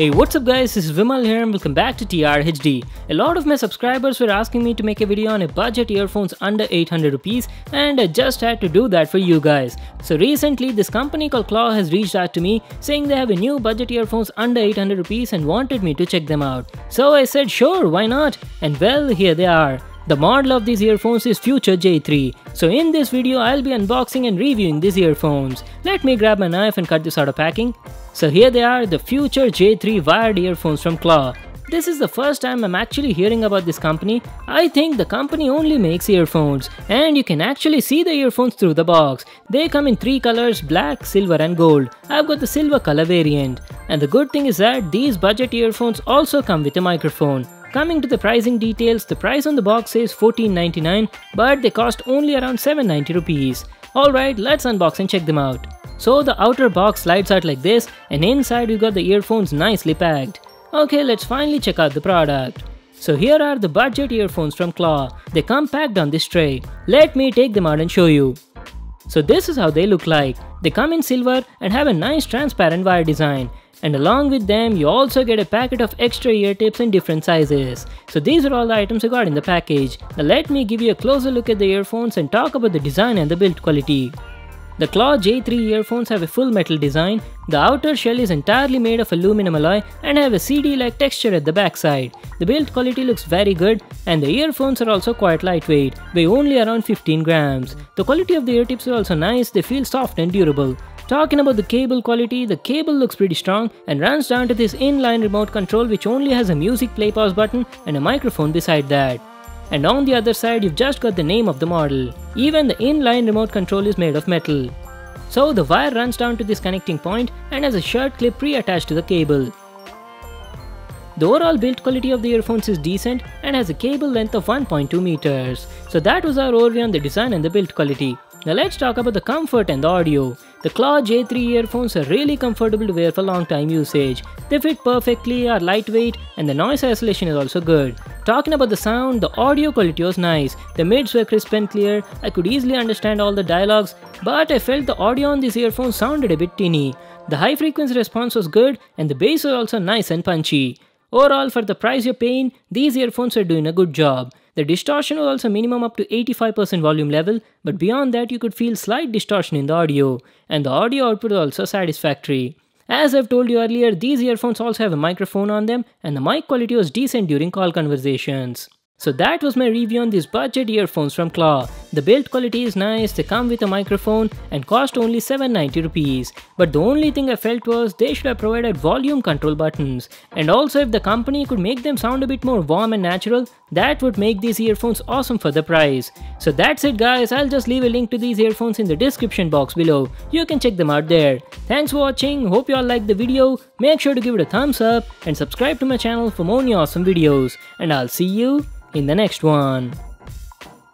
Hey, what's up guys, this is Vimal here and welcome back to TRHD. A lot of my subscribers were asking me to make a video on a budget earphones under 800 rupees and I just had to do that for you guys. So recently this company called Claw has reached out to me saying they have a new budget earphones under 800 rupees and wanted me to check them out. So I said sure, why not? And well, here they are. The model of these earphones is Future J3. So in this video, I'll be unboxing and reviewing these earphones. Let me grab my knife and cut this out of packing. So here they are, the Future J3 wired earphones from Claw. This is the first time I'm actually hearing about this company. I think the company only makes earphones and you can actually see the earphones through the box. They come in 3 colors, black, silver and gold. I've got the silver color variant. And the good thing is that these budget earphones also come with a microphone. Coming to the pricing details, the price on the box says $14.99, but they cost only around $7.90 rupees. Alright, let's unbox and check them out. So the outer box slides out like this and inside we got the earphones nicely packed. Okay, let's finally check out the product. So here are the budget earphones from Claw. They come packed on this tray. Let me take them out and show you. So this is how they look like. They come in silver and have a nice transparent wire design. And along with them, you also get a packet of extra ear tips in different sizes. So these are all the items I got in the package. Now let me give you a closer look at the earphones and talk about the design and the build quality. The Claw J3 earphones have a full metal design. The outer shell is entirely made of aluminum alloy and have a CD-like texture at the backside. The build quality looks very good and the earphones are also quite lightweight, weigh only around 15 grams. The quality of the ear tips is also nice, they feel soft and durable. Talking about the cable quality, the cable looks pretty strong and runs down to this inline remote control which only has a music play pause button and a microphone beside that. And on the other side you've just got the name of the model. Even the inline remote control is made of metal. So the wire runs down to this connecting point and has a shirt clip pre-attached to the cable. The overall build quality of the earphones is decent and has a cable length of 1.2 meters. So that was our overview on the design and the build quality. Now let's talk about the comfort and the audio. The Claw J3 earphones are really comfortable to wear for long time usage. They fit perfectly, are lightweight and the noise isolation is also good. Talking about the sound, the audio quality was nice. The mids were crisp and clear, I could easily understand all the dialogues, but I felt the audio on these earphones sounded a bit tinny. The high frequency response was good and the bass was also nice and punchy. Overall, for the price you're paying, these earphones are doing a good job. The distortion was also minimum up to 85% volume level, but beyond that you could feel slight distortion in the audio, and the audio output was also satisfactory. As I've told you earlier, these earphones also have a microphone on them, and the mic quality was decent during call conversations. So that was my review on these budget earphones from Claw. The build quality is nice, they come with a microphone and cost only $7.90 rupees. But the only thing I felt was they should have provided volume control buttons. And also if the company could make them sound a bit more warm and natural, that would make these earphones awesome for the price. So that's it guys, I'll just leave a link to these earphones in the description box below. You can check them out there. Thanks for watching, hope you all liked the video. Make sure to give it a thumbs up and subscribe to my channel for more new awesome videos. And I'll see you in the next one.